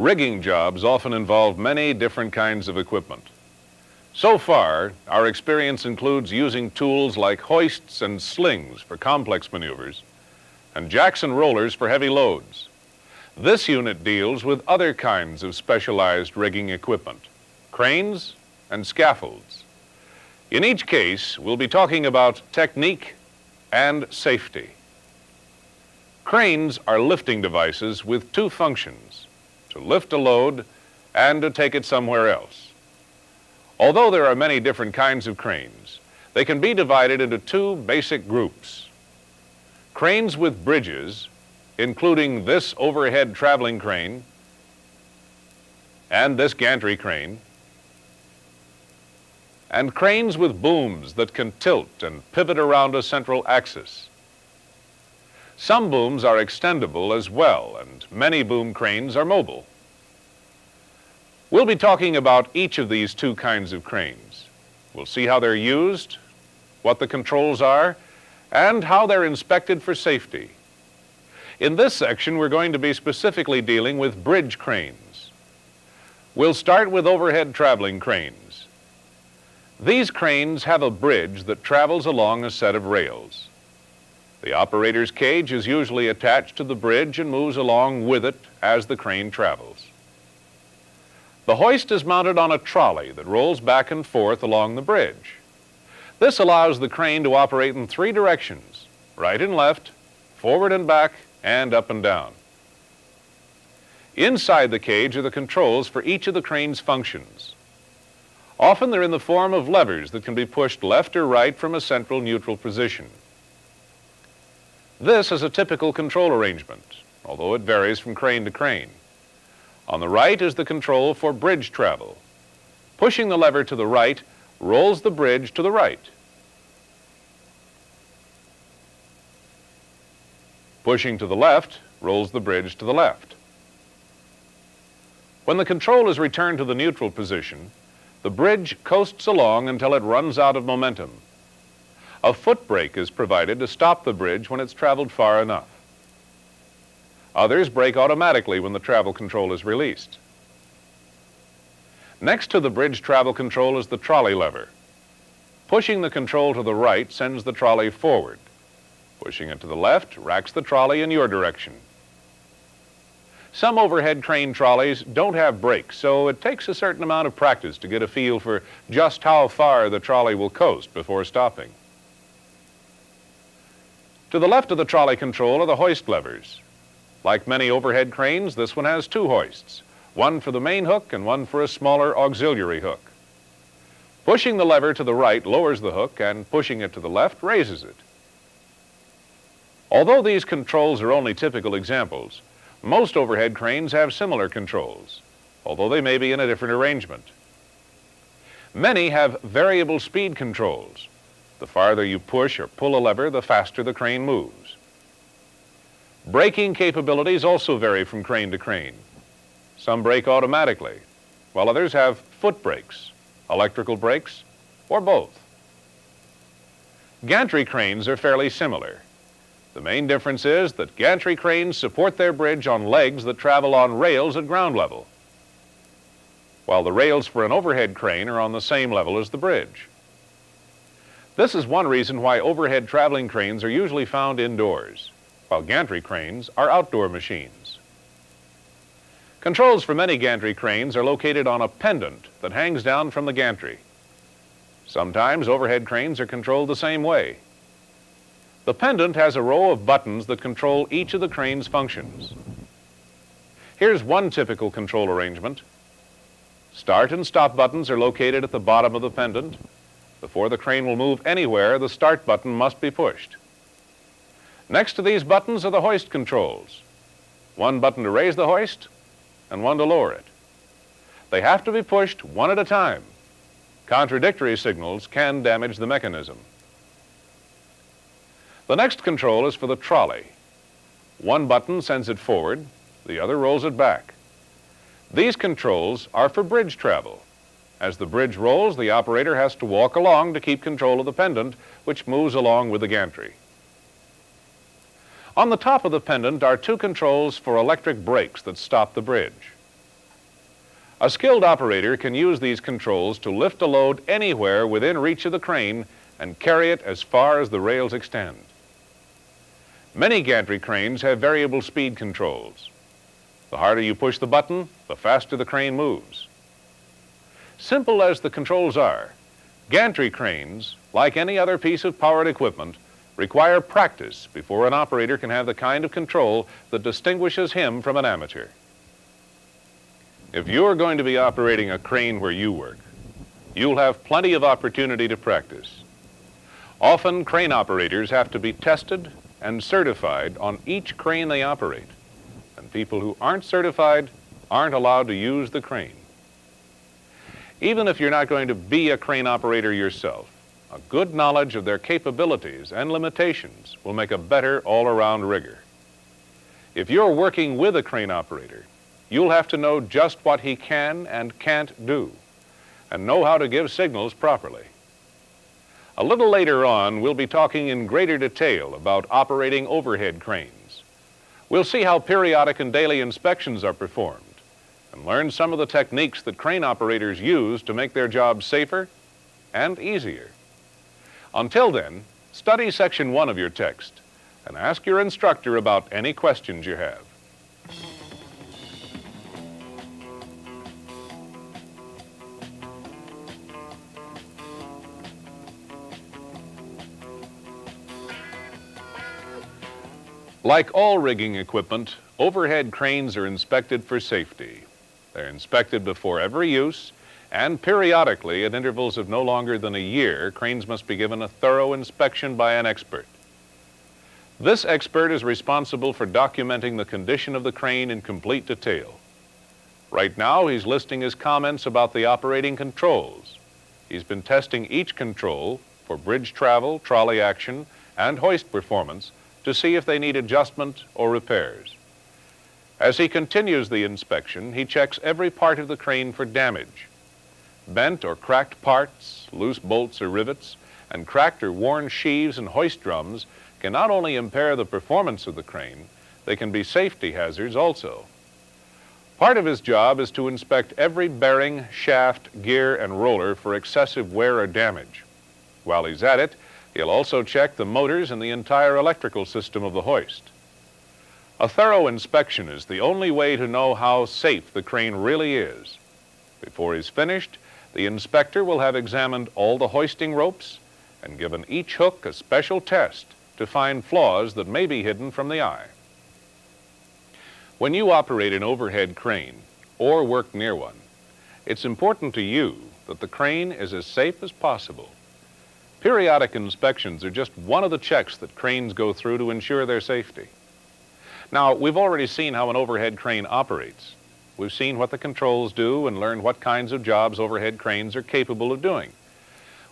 Rigging jobs often involve many different kinds of equipment. So far, our experience includes using tools like hoists and slings for complex maneuvers and jacks and rollers for heavy loads. This unit deals with other kinds of specialized rigging equipment, cranes and scaffolds. In each case, we'll be talking about technique and safety. Cranes are lifting devices with two functions: to lift a load and to take it somewhere else. Although there are many different kinds of cranes, they can be divided into two basic groups. Cranes with bridges, including this overhead traveling crane and this gantry crane, and cranes with booms that can tilt and pivot around a central axis. Some booms are extendable as well, and many boom cranes are mobile. We'll be talking about each of these two kinds of cranes. We'll see how they're used, what the controls are, and how they're inspected for safety. In this section, we're going to be specifically dealing with bridge cranes. We'll start with overhead traveling cranes. These cranes have a bridge that travels along a set of rails. The operator's cage is usually attached to the bridge and moves along with it as the crane travels. The hoist is mounted on a trolley that rolls back and forth along the bridge. This allows the crane to operate in three directions: right and left, forward and back, and up and down. Inside the cage are the controls for each of the crane's functions. Often they're in the form of levers that can be pushed left or right from a central neutral position. This is a typical control arrangement, although it varies from crane to crane. On the right is the control for bridge travel. Pushing the lever to the right rolls the bridge to the right. Pushing to the left rolls the bridge to the left. When the control is returned to the neutral position, the bridge coasts along until it runs out of momentum. A foot brake is provided to stop the bridge when it's traveled far enough. Others brake automatically when the travel control is released. Next to the bridge travel control is the trolley lever. Pushing the control to the right sends the trolley forward. Pushing it to the left racks the trolley in your direction. Some overhead crane trolleys don't have brakes, so it takes a certain amount of practice to get a feel for just how far the trolley will coast before stopping. To the left of the trolley control are the hoist levers. Like many overhead cranes, this one has two hoists, one for the main hook and one for a smaller auxiliary hook. Pushing the lever to the right lowers the hook, and pushing it to the left raises it. Although these controls are only typical examples, most overhead cranes have similar controls, although they may be in a different arrangement. Many have variable speed controls. The farther you push or pull a lever, the faster the crane moves. Braking capabilities also vary from crane to crane. Some brake automatically, while others have foot brakes, electrical brakes, or both. Gantry cranes are fairly similar. The main difference is that gantry cranes support their bridge on legs that travel on rails at ground level, while the rails for an overhead crane are on the same level as the bridge. This is one reason why overhead traveling cranes are usually found indoors, while gantry cranes are outdoor machines. Controls for many gantry cranes are located on a pendant that hangs down from the gantry. Sometimes overhead cranes are controlled the same way. The pendant has a row of buttons that control each of the crane's functions. Here's one typical control arrangement. Start and stop buttons are located at the bottom of the pendant. Before the crane will move anywhere, the start button must be pushed. Next to these buttons are the hoist controls. One button to raise the hoist and one to lower it. They have to be pushed one at a time. Contradictory signals can damage the mechanism. The next control is for the trolley. One button sends it forward, the other rolls it back. These controls are for bridge travel. As the bridge rolls, the operator has to walk along to keep control of the pendant, which moves along with the gantry. On the top of the pendant are two controls for electric brakes that stop the bridge. A skilled operator can use these controls to lift a load anywhere within reach of the crane and carry it as far as the rails extend. Many gantry cranes have variable speed controls. The harder you push the button, the faster the crane moves. Simple as the controls are, gantry cranes, like any other piece of powered equipment, require practice before an operator can have the kind of control that distinguishes him from an amateur. If you're going to be operating a crane where you work, you'll have plenty of opportunity to practice. Often, crane operators have to be tested and certified on each crane they operate, and people who aren't certified aren't allowed to use the crane. Even if you're not going to be a crane operator yourself, a good knowledge of their capabilities and limitations will make a better all-around rigger. If you're working with a crane operator, you'll have to know just what he can and can't do, and know how to give signals properly. A little later on, we'll be talking in greater detail about operating overhead cranes. We'll see how periodic and daily inspections are performed and learn some of the techniques that crane operators use to make their jobs safer and easier. Until then, study Section 1 of your text and ask your instructor about any questions you have. Like all rigging equipment, overhead cranes are inspected for safety. They're inspected before every use, and periodically, at intervals of no longer than a year, cranes must be given a thorough inspection by an expert. This expert is responsible for documenting the condition of the crane in complete detail. Right now, he's listing his comments about the operating controls. He's been testing each control for bridge travel, trolley action, and hoist performance to see if they need adjustment or repairs. As he continues the inspection, he checks every part of the crane for damage. Bent or cracked parts, loose bolts or rivets, and cracked or worn sheaves and hoist drums can not only impair the performance of the crane, they can be safety hazards also. Part of his job is to inspect every bearing, shaft, gear, and roller for excessive wear or damage. While he's at it, he'll also check the motors and the entire electrical system of the hoist. A thorough inspection is the only way to know how safe the crane really is. Before he's finished, the inspector will have examined all the hoisting ropes and given each hook a special test to find flaws that may be hidden from the eye. When you operate an overhead crane or work near one, it's important to you that the crane is as safe as possible. Periodic inspections are just one of the checks that cranes go through to ensure their safety. Now, we've already seen how an overhead crane operates. We've seen what the controls do and learned what kinds of jobs overhead cranes are capable of doing.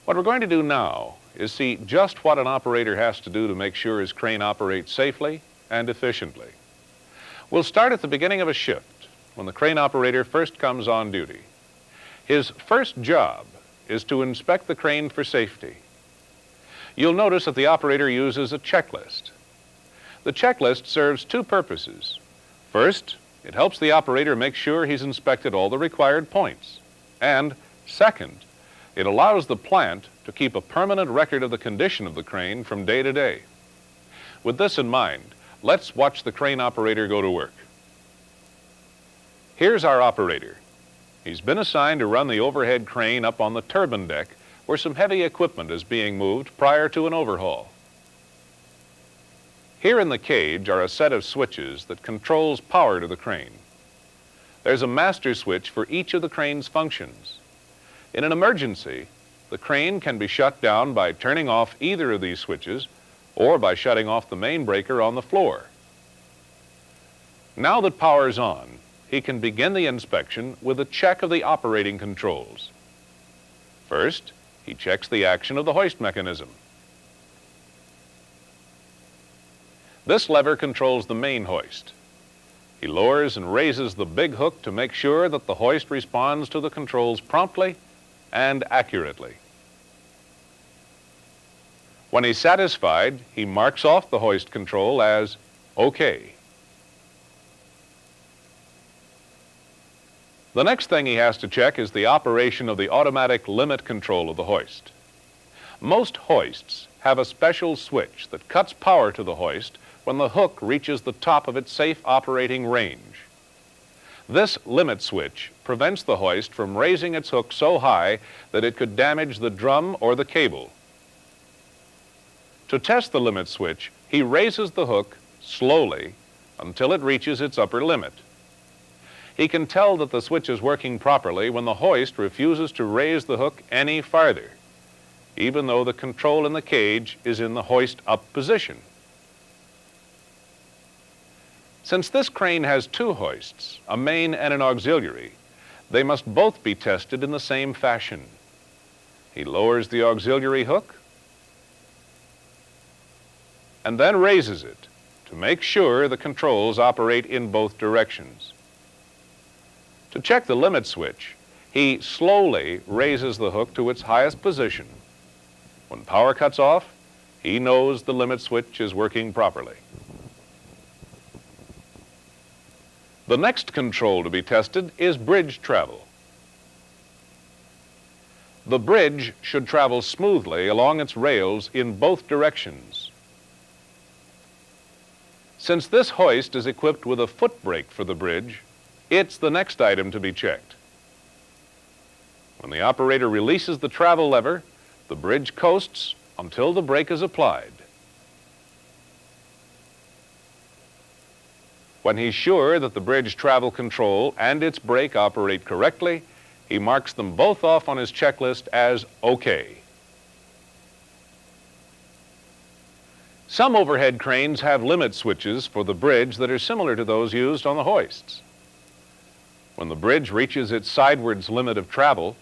What we're going to do now is see just what an operator has to do to make sure his crane operates safely and efficiently. We'll start at the beginning of a shift, when the crane operator first comes on duty. His first job is to inspect the crane for safety. You'll notice that the operator uses a checklist. The checklist serves two purposes. First, it helps the operator make sure he's inspected all the required points. And second, it allows the plant to keep a permanent record of the condition of the crane from day to day. With this in mind, let's watch the crane operator go to work. Here's our operator. He's been assigned to run the overhead crane up on the turbine deck where some heavy equipment is being moved prior to an overhaul. Here in the cage are a set of switches that controls power to the crane. There's a master switch for each of the crane's functions. In an emergency, the crane can be shut down by turning off either of these switches or by shutting off the main breaker on the floor. Now that power's on, he can begin the inspection with a check of the operating controls. First, he checks the action of the hoist mechanism. This lever controls the main hoist. He lowers and raises the big hook to make sure that the hoist responds to the controls promptly and accurately. When he's satisfied, he marks off the hoist control as OK. The next thing he has to check is the operation of the automatic limit control of the hoist. Most hoists have a special switch that cuts power to the hoist when the hook reaches the top of its safe operating range. This limit switch prevents the hoist from raising its hook so high that it could damage the drum or the cable. To test the limit switch, he raises the hook slowly until it reaches its upper limit. He can tell that the switch is working properly when the hoist refuses to raise the hook any farther, even though the control in the cage is in the hoist up position. Since this crane has two hoists, a main and an auxiliary, they must both be tested in the same fashion. He lowers the auxiliary hook and then raises it to make sure the controls operate in both directions. To check the limit switch, he slowly raises the hook to its highest position. When power cuts off, he knows the limit switch is working properly. The next control to be tested is bridge travel. The bridge should travel smoothly along its rails in both directions. Since this hoist is equipped with a foot brake for the bridge, it's the next item to be checked. When the operator releases the travel lever, the bridge coasts until the brake is applied. When he's sure that the bridge travel control and its brake operate correctly, he marks them both off on his checklist as OK. Some overhead cranes have limit switches for the bridge that are similar to those used on the hoists. When the bridge reaches its sidewards limit of travel,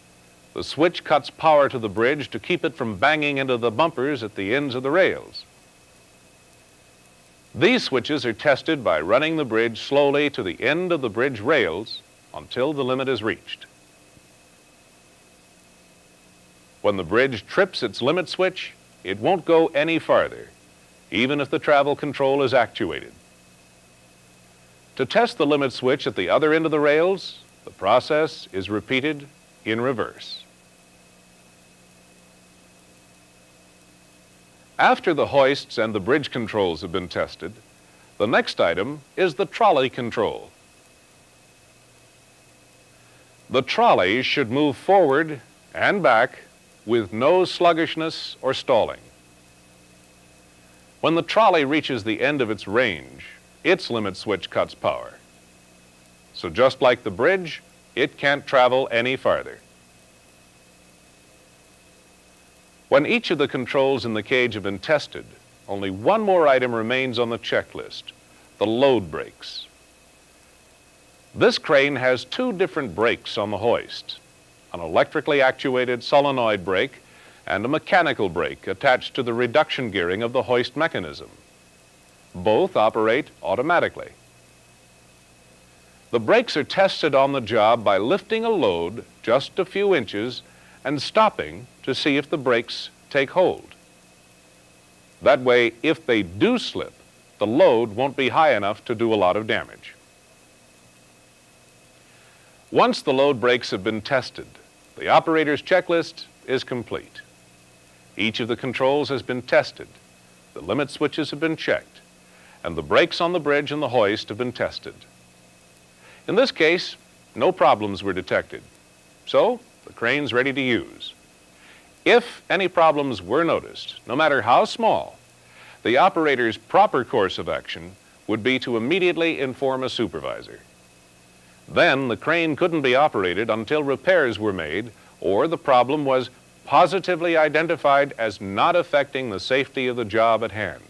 the switch cuts power to the bridge to keep it from banging into the bumpers at the ends of the rails. These switches are tested by running the bridge slowly to the end of the bridge rails until the limit is reached. When the bridge trips its limit switch, it won't go any farther, even if the travel control is actuated. To test the limit switch at the other end of the rails, the process is repeated in reverse. After the hoists and the bridge controls have been tested, the next item is the trolley control. The trolley should move forward and back with no sluggishness or stalling. When the trolley reaches the end of its range, its limit switch cuts power. So just like the bridge, it can't travel any farther. When each of the controls in the cage have been tested, only one more item remains on the checklist: the load brakes. This crane has two different brakes on the hoist: an electrically actuated solenoid brake and a mechanical brake attached to the reduction gearing of the hoist mechanism. Both operate automatically. The brakes are tested on the job by lifting a load just a few inches and stopping to see if the brakes take hold. That way, if they do slip, the load won't be high enough to do a lot of damage. Once the load brakes have been tested, the operator's checklist is complete. Each of the controls has been tested, the limit switches have been checked, and the brakes on the bridge and the hoist have been tested. In this case, no problems were detected, so the crane's ready to use. If any problems were noticed, no matter how small, the operator's proper course of action would be to immediately inform a supervisor. Then the crane couldn't be operated until repairs were made or the problem was positively identified as not affecting the safety of the job at hand.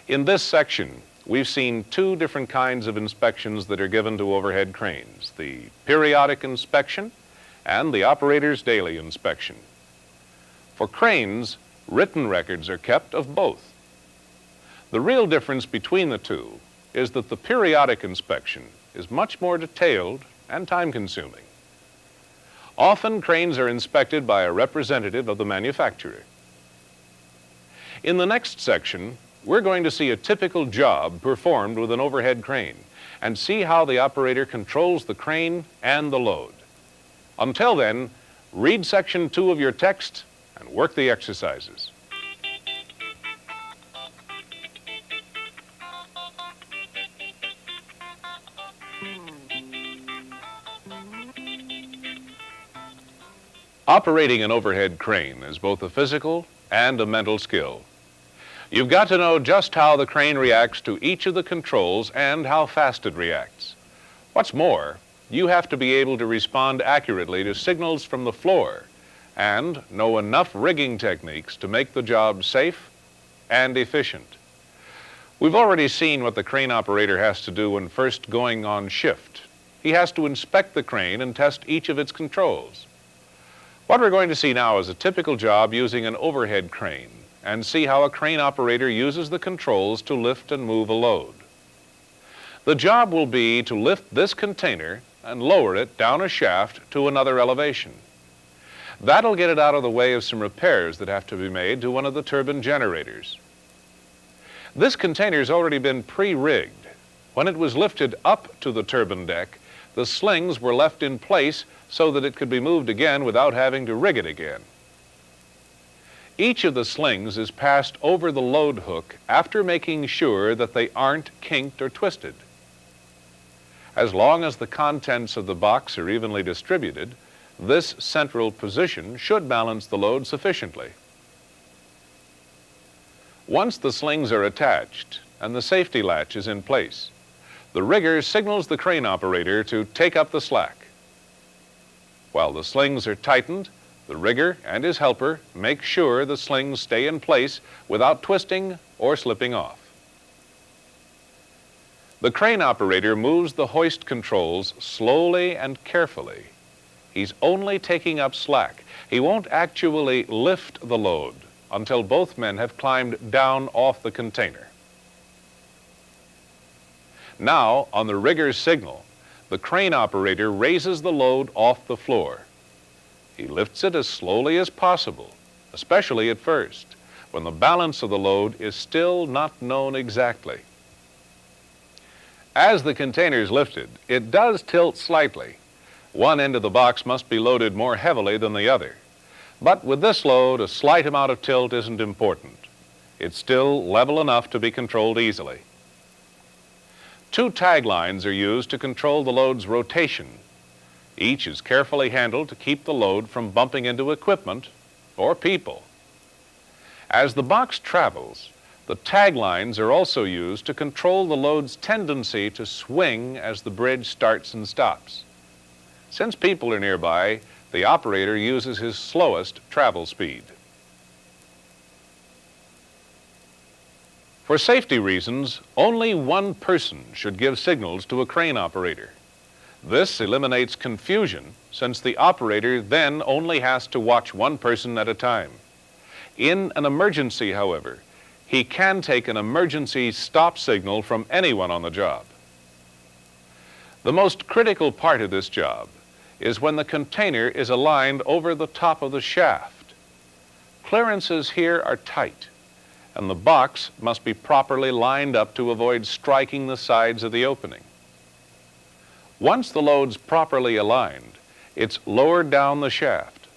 In this section, we've seen two different kinds of inspections that are given to overhead cranes: the periodic inspection and the operator's daily inspection. For cranes, written records are kept of both. The real difference between the two is that the periodic inspection is much more detailed and time-consuming. Often, cranes are inspected by a representative of the manufacturer. In the next section, we're going to see a typical job performed with an overhead crane, and see how the operator controls the crane and the load. Until then, read Section 2 of your text and work the exercises. Operating an overhead crane is both a physical and a mental skill. You've got to know just how the crane reacts to each of the controls and how fast it reacts. What's more, you have to be able to respond accurately to signals from the floor and know enough rigging techniques to make the job safe and efficient. We've already seen what the crane operator has to do when first going on shift. He has to inspect the crane and test each of its controls. What we're going to see now is a typical job using an overhead crane and see how a crane operator uses the controls to lift and move a load. The job will be to lift this container and lower it down a shaft to another elevation. That'll get it out of the way of some repairs that have to be made to one of the turbine generators. This container's already been pre-rigged. When it was lifted up to the turbine deck, the slings were left in place so that it could be moved again without having to rig it again. Each of the slings is passed over the load hook after making sure that they aren't kinked or twisted. As long as the contents of the box are evenly distributed, this central position should balance the load sufficiently. Once the slings are attached and the safety latch is in place, the rigger signals the crane operator to take up the slack. While the slings are tightened, the rigger and his helper make sure the slings stay in place without twisting or slipping off. The crane operator moves the hoist controls slowly and carefully. He's only taking up slack. He won't actually lift the load until both men have climbed down off the container. Now, on the rigger's signal, the crane operator raises the load off the floor. He lifts it as slowly as possible, especially at first, when the balance of the load is still not known exactly. As the container is lifted, it does tilt slightly. One end of the box must be loaded more heavily than the other. But with this load, a slight amount of tilt isn't important. It's still level enough to be controlled easily. Two tag lines are used to control the load's rotation. Each is carefully handled to keep the load from bumping into equipment or people. As the box travels, the tag lines are also used to control the load's tendency to swing as the bridge starts and stops. Since people are nearby, the operator uses his slowest travel speed. For safety reasons, only one person should give signals to a crane operator. This eliminates confusion, since the operator then only has to watch one person at a time. In an emergency, however, he can take an emergency stop signal from anyone on the job. The most critical part of this job is when the container is aligned over the top of the shaft. Clearances here are tight, and the box must be properly lined up to avoid striking the sides of the opening. Once the load's properly aligned, it's lowered down the shaft.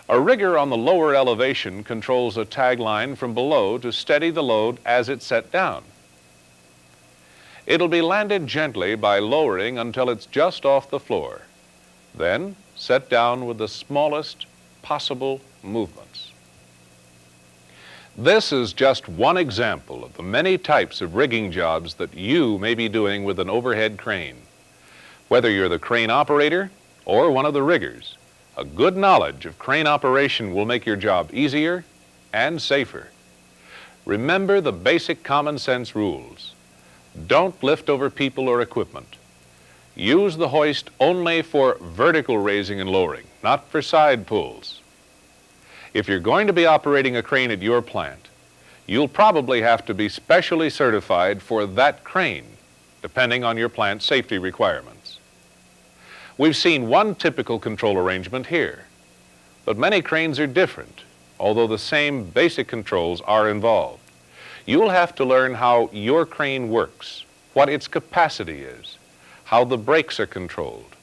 A rigger on the lower elevation controls a tag line from below to steady the load as it's set down. It'll be landed gently by lowering until it's just off the floor, then set down with the smallest possible movements. This is just one example of the many types of rigging jobs that you may be doing with an overhead crane. Whether you're the crane operator or one of the riggers, a good knowledge of crane operation will make your job easier and safer. Remember the basic common sense rules. Don't lift over people or equipment. Use the hoist only for vertical raising and lowering, not for side pulls. If you're going to be operating a crane at your plant, you'll probably have to be specially certified for that crane, depending on your plant's safety requirements. We've seen one typical control arrangement here, but many cranes are different, although the same basic controls are involved. You'll have to learn how your crane works what its capacity is, how the brakes are controlled,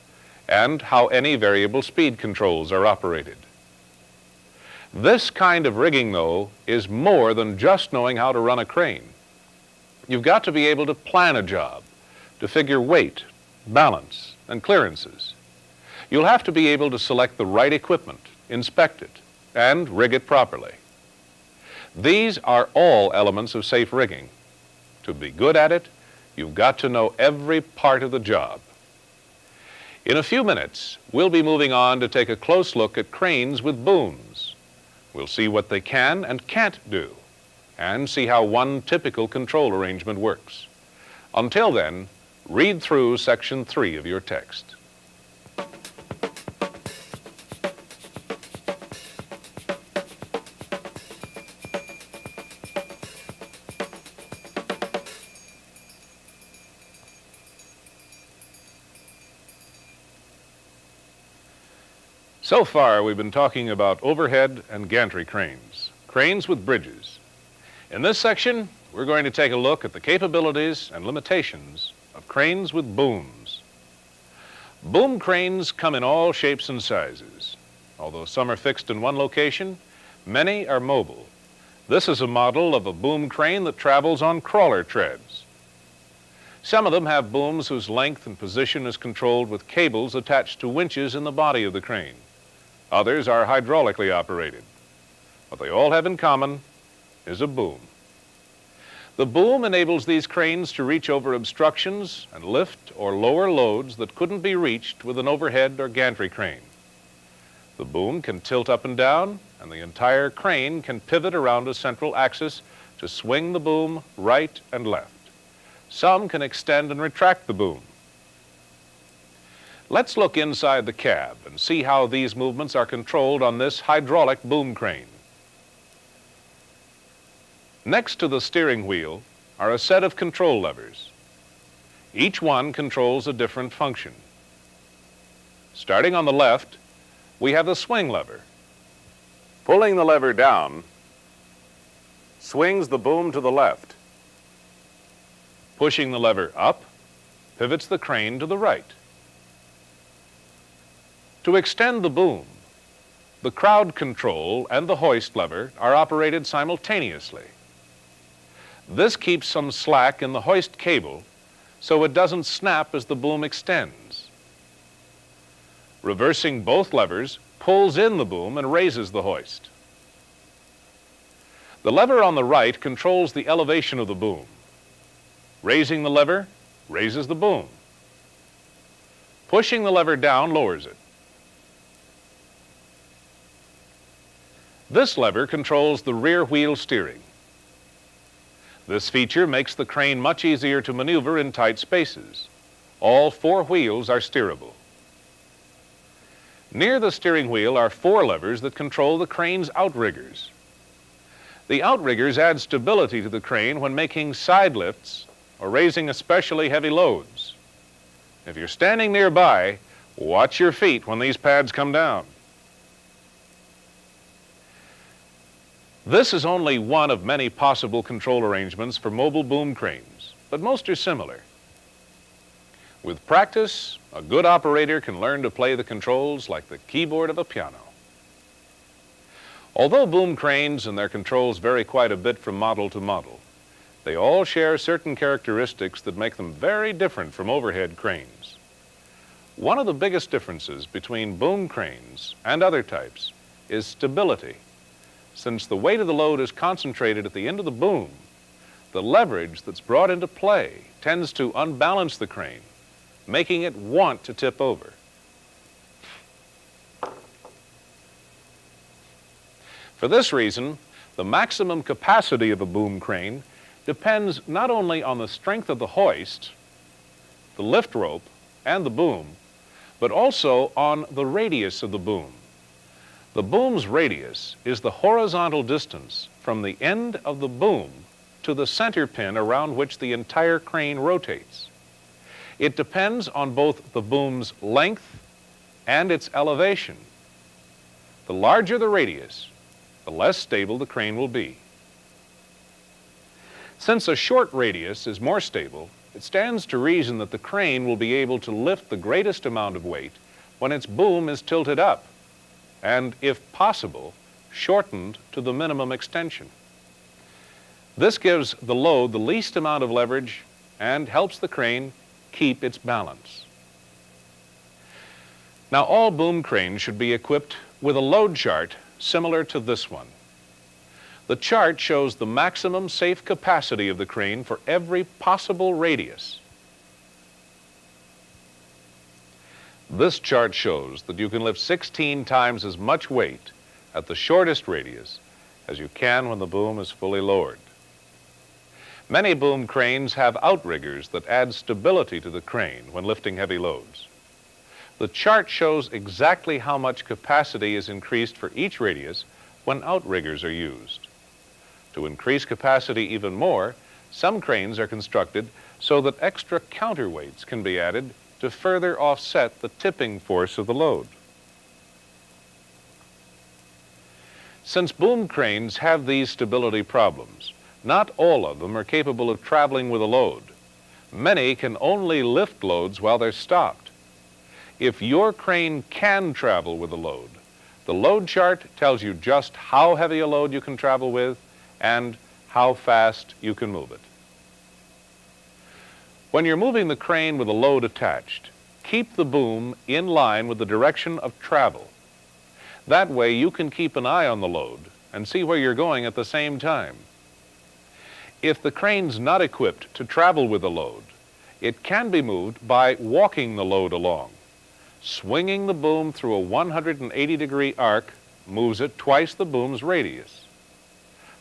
and how any variable speed controls are operated. This kind of rigging, though, is more than just knowing how to run a crane. You've got to be able to plan a job, to figure weight, balance, and clearances. You'll have to be able to select the right equipment, inspect it, and rig it properly. These are all elements of safe rigging. To be good at it, you've got to know every part of the job. In a few minutes, we'll be moving on to take a close look at cranes with booms. We'll see what they can and can't do, and see how one typical control arrangement works. Until then, read through Section 3 of your text. So far, we've been talking about overhead and gantry cranes, cranes with bridges. In this section, we're going to take a look at the capabilities and limitations of cranes with booms. Boom cranes come in all shapes and sizes. Although some are fixed in one location, many are mobile. This is a model of a boom crane that travels on crawler treads. Some of them have booms whose length and position is controlled with cables attached to winches in the body of the crane. Others are hydraulically operated. What they all have in common is a boom. The boom enables these cranes to reach over obstructions and lift or lower loads that couldn't be reached with an overhead or gantry crane. The boom can tilt up and down, and the entire crane can pivot around a central axis to swing the boom right and left. Some can extend and retract the boom. Let's look inside the cab and see how these movements are controlled on this hydraulic boom crane. Next to the steering wheel are a set of control levers. Each one controls a different function. Starting on the left, we have the swing lever. Pulling the lever down swings the boom to the left. Pushing the lever up pivots the crane to the right. To extend the boom, the crowd control and the hoist lever are operated simultaneously. This keeps some slack in the hoist cable so it doesn't snap as the boom extends. Reversing both levers pulls in the boom and raises the hoist. The lever on the right controls the elevation of the boom. Raising the lever raises the boom. Pushing the lever down lowers it. This lever controls the rear wheel steering. This feature makes the crane much easier to maneuver in tight spaces. All four wheels are steerable. Near the steering wheel are four levers that control the crane's outriggers. The outriggers add stability to the crane when making side lifts or raising especially heavy loads. If you're standing nearby, watch your feet when these pads come down. This is only one of many possible control arrangements for mobile boom cranes, but most are similar. With practice, a good operator can learn to play the controls like the keyboard of a piano. Although boom cranes and their controls vary quite a bit from model to model, they all share certain characteristics that make them very different from overhead cranes. One of the biggest differences between boom cranes and other types is stability. Since the weight of the load is concentrated at the end of the boom, the leverage that's brought into play tends to unbalance the crane, making it want to tip over. For this reason, the maximum capacity of a boom crane depends not only on the strength of the hoist, the lift rope, and the boom, but also on the radius of the boom. The boom's radius is the horizontal distance from the end of the boom to the center pin around which the entire crane rotates. It depends on both the boom's length and its elevation. The larger the radius, the less stable the crane will be. Since a short radius is more stable, It stands to reason that the crane will be able to lift the greatest amount of weight when its boom is tilted up and, if possible, shortened to the minimum extension. This gives the load the least amount of leverage and helps the crane keep its balance. Now, all boom cranes should be equipped with a load chart similar to this one. The chart shows the maximum safe capacity of the crane for every possible radius. This chart shows that you can lift 16 times as much weight at the shortest radius as you can when the boom is fully lowered. Many boom cranes have outriggers that add stability to the crane when lifting heavy loads. The chart shows exactly how much capacity is increased for each radius when outriggers are used. To increase capacity even more, some cranes are constructed so that extra counterweights can be added to further offset the tipping force of the load. Since boom cranes have these stability problems, not all of them are capable of traveling with a load. Many can only lift loads while they're stopped. If your crane can travel with a load, the load chart tells you just how heavy a load you can travel with and how fast you can move it. When you're moving the crane with a load attached, keep the boom in line with the direction of travel. That way you can keep an eye on the load and see where you're going at the same time. If the crane's not equipped to travel with a load, it can be moved by walking the load along. Swinging the boom through a 180-degree arc moves it twice the boom's radius.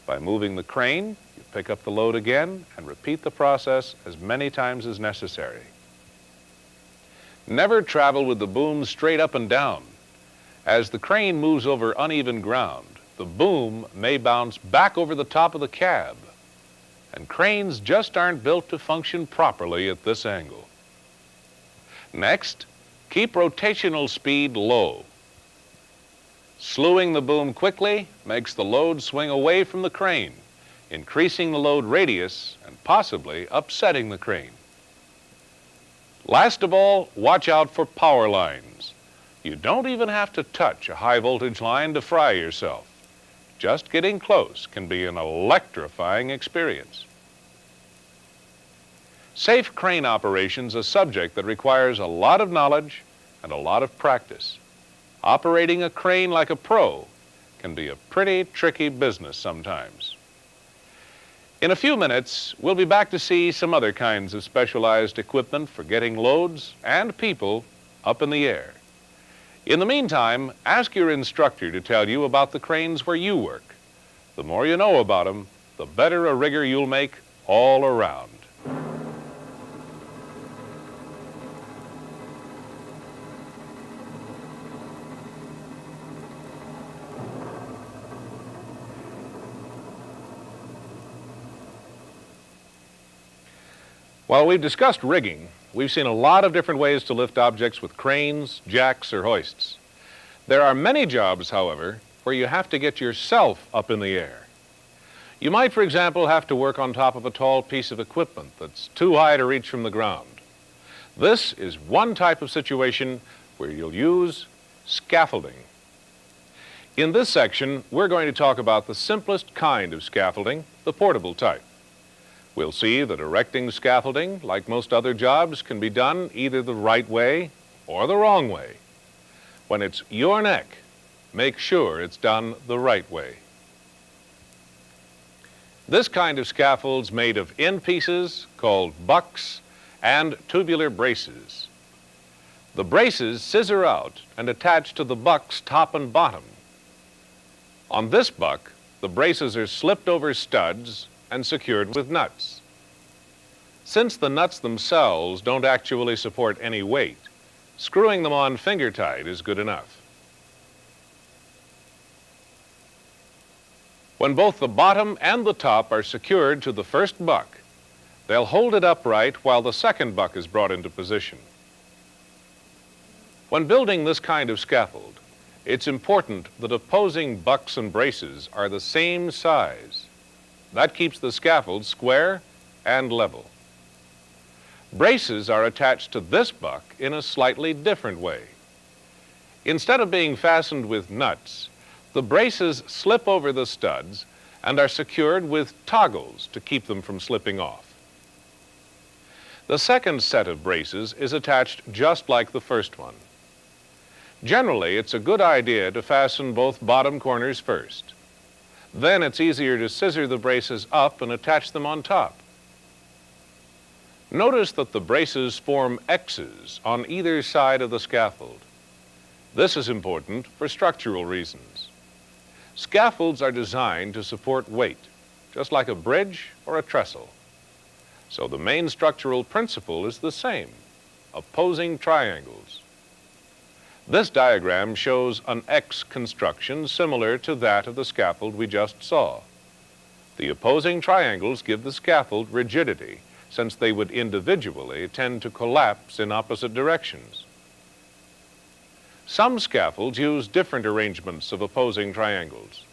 By moving the crane, you pick up the load again and repeat the process as many times as necessary. Never travel with the boom straight up and down. As the crane moves over uneven ground, the boom may bounce back over the top of the cab, and cranes just aren't built to function properly at this angle. Next, keep rotational speed low. Slewing the boom quickly makes the load swing away from the crane, increasing the load radius and possibly upsetting the crane. Last of all, watch out for power lines. You don't even have to touch a high voltage line to fry yourself. Just getting close can be an electrifying experience. Safe crane operation's a subject that requires a lot of knowledge and a lot of practice. Operating a crane like a pro can be a pretty tricky business sometimes. In a few minutes, we'll be back to see some other kinds of specialized equipment for getting loads and people up in the air. In the meantime, ask your instructor to tell you about the cranes where you work. The more you know about them, the better a rigger you'll make all around. While we've discussed rigging, we've seen a lot of different ways to lift objects with cranes, jacks, or hoists. There are many jobs, however, where you have to get yourself up in the air. You might, for example, have to work on top of a tall piece of equipment that's too high to reach from the ground. This is one type of situation where you'll use scaffolding. In this section, we're going to talk about the simplest kind of scaffolding, the portable type. We'll see that erecting scaffolding, like most other jobs, can be done either the right way or the wrong way. When it's your neck, make sure it's done the right way. This kind of scaffold's made of end pieces called bucks and tubular braces. The braces scissor out and attach to the buck's top and bottom. On this buck, the braces are slipped over studs and secured with nuts. Since the nuts themselves don't actually support any weight, screwing them on finger tight is good enough. When both the bottom and the top are secured to the first buck, they'll hold it upright while the second buck is brought into position. When building this kind of scaffold, it's important that opposing bucks and braces are the same size. That keeps the scaffold square and level. Braces are attached to this buck in a slightly different way. Instead of being fastened with nuts, the braces slip over the studs and are secured with toggles to keep them from slipping off. The second set of braces is attached just like the first one. Generally, it's a good idea to fasten both bottom corners first. Then it's easier to scissor the braces up and attach them on top. Notice that the braces form X's on either side of the scaffold. This is important for structural reasons. Scaffolds are designed to support weight, just like a bridge or a trestle. So the main structural principle is the same, opposing triangles. This diagram shows an X construction similar to that of the scaffold we just saw. The opposing triangles give the scaffold rigidity, since they would individually tend to collapse in opposite directions. Some scaffolds use different arrangements of opposing triangles,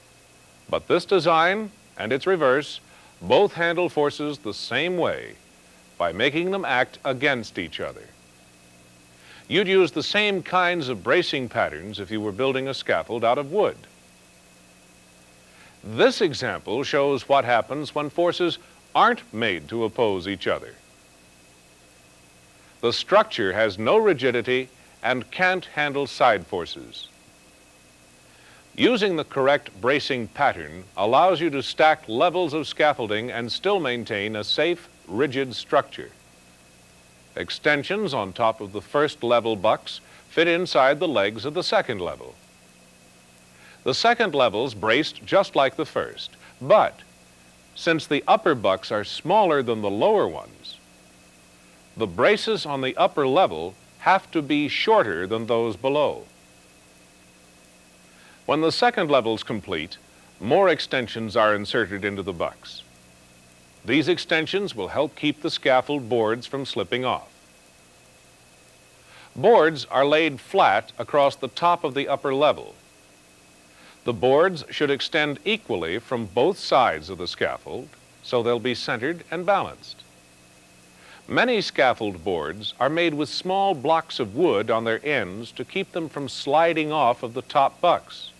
but this design and its reverse both handle forces the same way by making them act against each other. You'd use the same kinds of bracing patterns if you were building a scaffold out of wood. This example shows what happens when forces aren't made to oppose each other. The structure has no rigidity and can't handle side forces. Using the correct bracing pattern allows you to stack levels of scaffolding and still maintain a safe, rigid structure. Extensions on top of the first level bucks fit inside the legs of the second level. The second level's braced just like the first, but since the upper bucks are smaller than the lower ones, the braces on the upper level have to be shorter than those below. When the second level's complete, more extensions are inserted into the bucks. These extensions will help keep the scaffold boards from slipping off. Boards are laid flat across the top of the upper level. The boards should extend equally from both sides of the scaffold, so they'll be centered and balanced. Many scaffold boards are made with small blocks of wood on their ends to keep them from sliding off of the top bucks.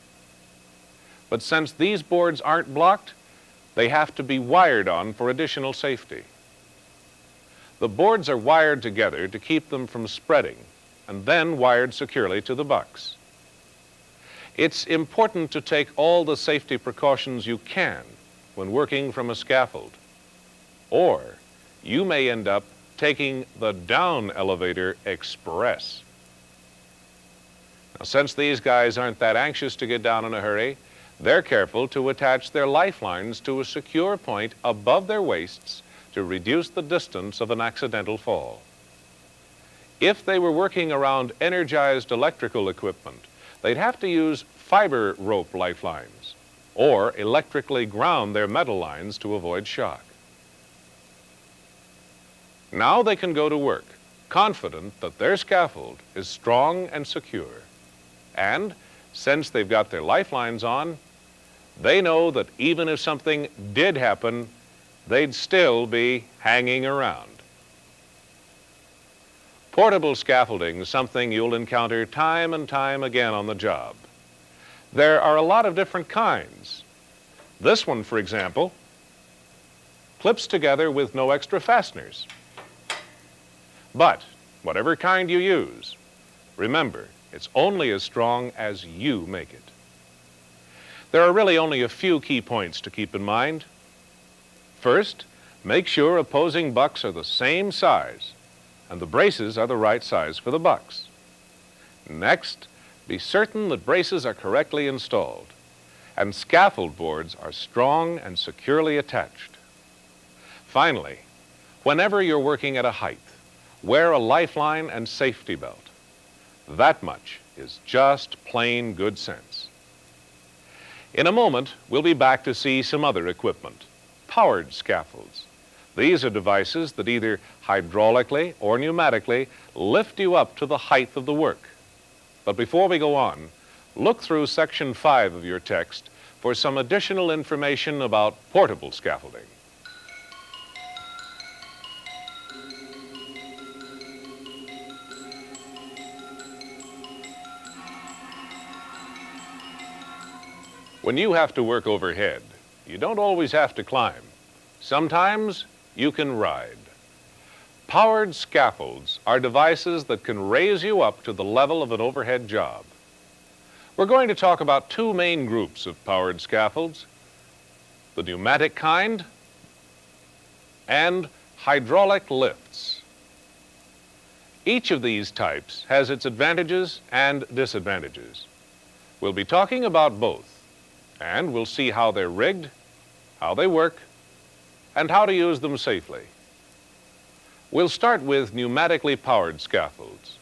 But since these boards aren't blocked, they have to be wired on for additional safety. The boards are wired together to keep them from spreading, and then wired securely to the bucks. It's important to take all the safety precautions you can when working from a scaffold, or you may end up taking the down elevator express. Now, since these guys aren't that anxious to get down in a hurry, they're careful to attach their lifelines to a secure point above their waists to reduce the distance of an accidental fall. If they were working around energized electrical equipment, they'd have to use fiber rope lifelines or electrically ground their metal lines to avoid shock. Now they can go to work, confident that their scaffold is strong and secure. And since they've got their lifelines on, they know that even if something did happen, they'd still be hanging around. Portable scaffolding is something you'll encounter time and time again on the job. There are a lot of different kinds. This one, for example, clips together with no extra fasteners. But whatever kind you use, remember, it's only as strong as you make it. There are really only a few key points to keep in mind. First, make sure opposing bucks are the same size and the braces are the right size for the bucks. Next, be certain that braces are correctly installed and scaffold boards are strong and securely attached. Finally, whenever you're working at a height, wear a lifeline and safety belt. That much is just plain good sense. In a moment, we'll be back to see some other equipment, powered scaffolds. These are devices that either hydraulically or pneumatically lift you up to the height of the work. But before we go on, look through section 5 of your text for some additional information about portable scaffolding. When you have to work overhead, you don't always have to climb. Sometimes you can ride. Powered scaffolds are devices that can raise you up to the level of an overhead job. We're going to talk about two main groups of powered scaffolds: the pneumatic kind and hydraulic lifts. Each of these types has its advantages and disadvantages. We'll be talking about both, and we'll see how they're rigged, how they work, and how to use them safely. We'll start with pneumatically powered scaffolds.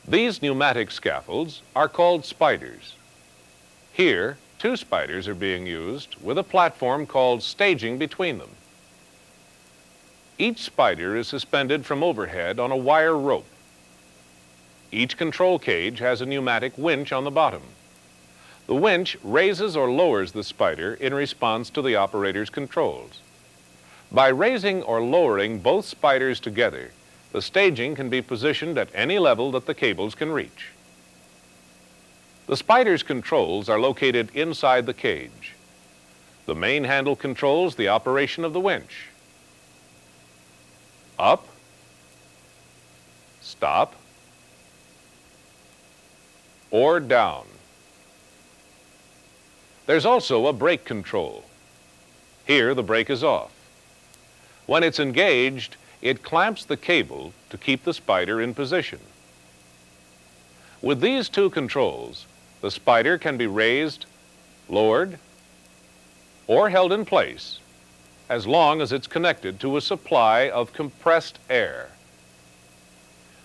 These pneumatic scaffolds are called spiders. Here, two spiders are being used with a platform called staging between them. Each spider is suspended from overhead on a wire rope. Each control cage has a pneumatic winch on the bottom. The winch raises or lowers the spider in response to the operator's controls. By raising or lowering both spiders together, the staging can be positioned at any level that the cables can reach. The spider's controls are located inside the cage. The main handle controls the operation of the winch. Up, stop, or down. There's also a brake control. Here, the brake is off. When it's engaged, it clamps the cable to keep the spider in position. With these two controls, the spider can be raised, lowered, or held in place as long as it's connected to a supply of compressed air.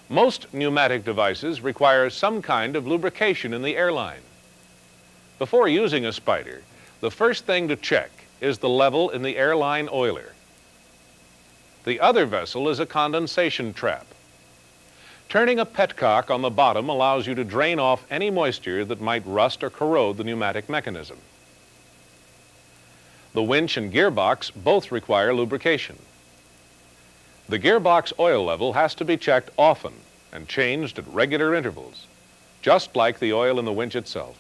Most pneumatic devices require some kind of lubrication in the airline. Before using a spider, the first thing to check is the level in the airline oiler. The other vessel is a condensation trap. Turning a petcock on the bottom allows you to drain off any moisture that might rust or corrode the pneumatic mechanism. The winch and gearbox both require lubrication. The gearbox oil level has to be checked often and changed at regular intervals, just like the oil in the winch itself.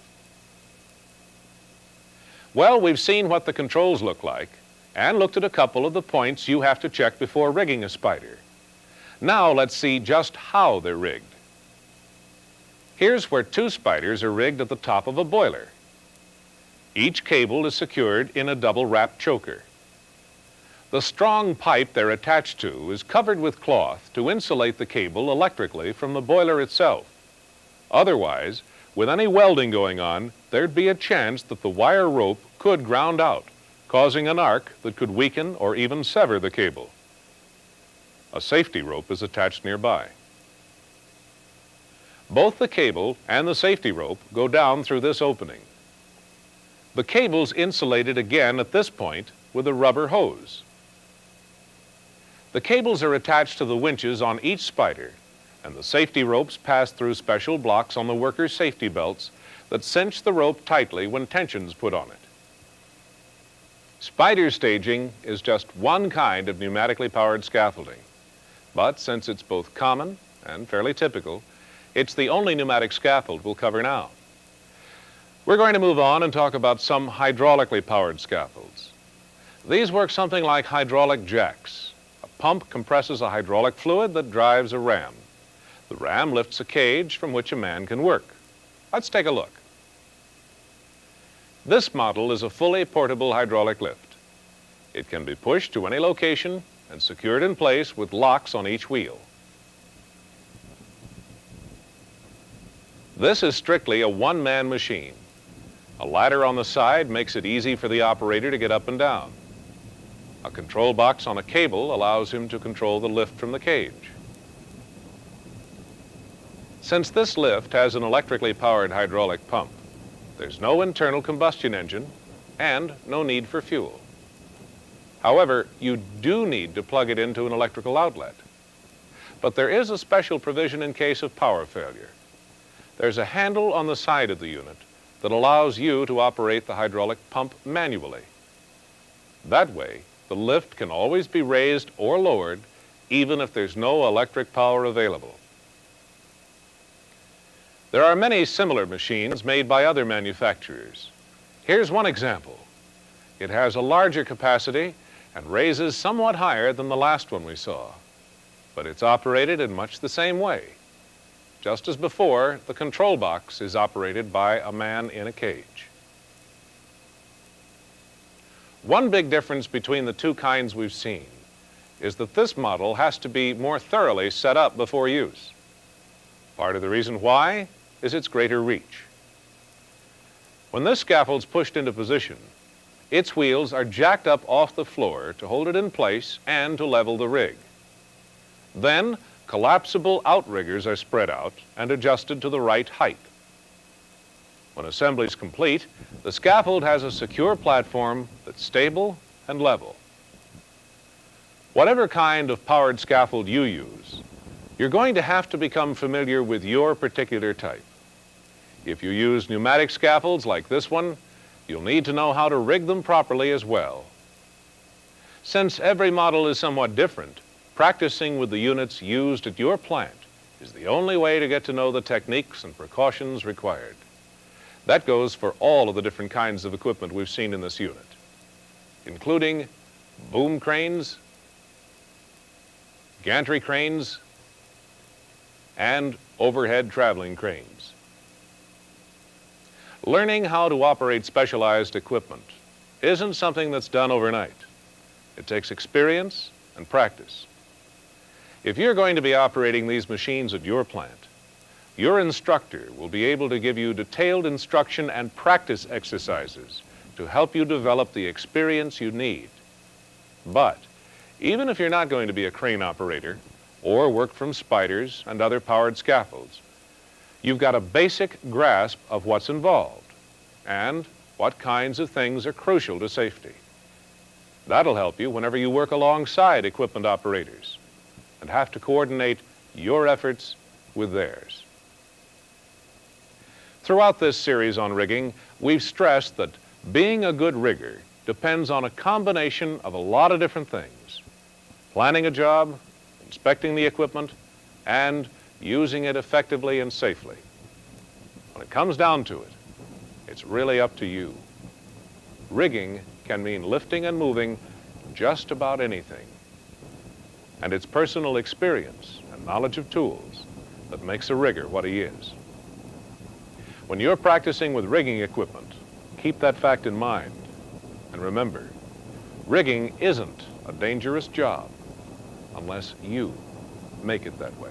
Well, we've seen what the controls look like and looked at a couple of the points you have to check before rigging a spider. Now let's see just how they're rigged. Here's where two spiders are rigged at the top of a boiler. Each cable is secured in a double-wrap choker. The strong pipe they're attached to is covered with cloth to insulate the cable electrically from the boiler itself. Otherwise, with any welding going on, there'd be a chance that the wire rope could ground out, causing an arc that could weaken or even sever the cable. A safety rope is attached nearby. Both the cable and the safety rope go down through this opening. The cable's insulated again at this point with a rubber hose. The cables are attached to the winches on each spider, and the safety ropes pass through special blocks on the worker's safety belts that cinch the rope tightly when tension's put on it. Spider staging is just one kind of pneumatically powered scaffolding, but since it's both common and fairly typical, it's the only pneumatic scaffold we'll cover now. We're going to move on and talk about some hydraulically powered scaffolds. These work something like hydraulic jacks. A pump compresses a hydraulic fluid that drives a ram. The ram lifts a cage from which a man can work. Let's take a look. This model is a fully portable hydraulic lift. It can be pushed to any location and secured in place with locks on each wheel. This is strictly a one-man machine. A ladder on the side makes it easy for the operator to get up and down. A control box on a cable allows him to control the lift from the cage. Since this lift has an electrically powered hydraulic pump, there's no internal combustion engine and no need for fuel. However, you do need to plug it into an electrical outlet. But there is a special provision in case of power failure. There's a handle on the side of the unit that allows you to operate the hydraulic pump manually. That way, the lift can always be raised or lowered, even if there's no electric power available. There are many similar machines made by other manufacturers. Here's one example. It has a larger capacity and raises somewhat higher than the last one we saw, but it's operated in much the same way. Just as before, the control box is operated by a man in a cage. One big difference between the two kinds we've seen is that this model has to be more thoroughly set up before use. Part of the reason why is its greater reach. When this scaffold's pushed into position, its wheels are jacked up off the floor to hold it in place and to level the rig. Then, collapsible outriggers are spread out and adjusted to the right height. When assembly is complete, the scaffold has a secure platform that's stable and level. Whatever kind of powered scaffold you use, you're going to have to become familiar with your particular type. If you use pneumatic scaffolds like this one, you'll need to know how to rig them properly as well. Since every model is somewhat different, practicing with the units used at your plant is the only way to get to know the techniques and precautions required. That goes for all of the different kinds of equipment we've seen in this unit, including boom cranes, gantry cranes, and overhead traveling cranes. Learning how to operate specialized equipment isn't something that's done overnight. It takes experience and practice. If you're going to be operating these machines at your plant, your instructor will be able to give you detailed instruction and practice exercises to help you develop the experience you need. But even if you're not going to be a crane operator or work from spiders and other powered scaffolds, you've got a basic grasp of what's involved and what kinds of things are crucial to safety. That'll help you whenever you work alongside equipment operators and have to coordinate your efforts with theirs. Throughout this series on rigging, we've stressed that being a good rigger depends on a combination of a lot of different things: planning a job, inspecting the equipment, and using it effectively and safely. When it comes down to it, it's really up to you. Rigging can mean lifting and moving just about anything. And it's personal experience and knowledge of tools that makes a rigger what he is. When you're practicing with rigging equipment, keep that fact in mind. And remember, rigging isn't a dangerous job unless you make it that way.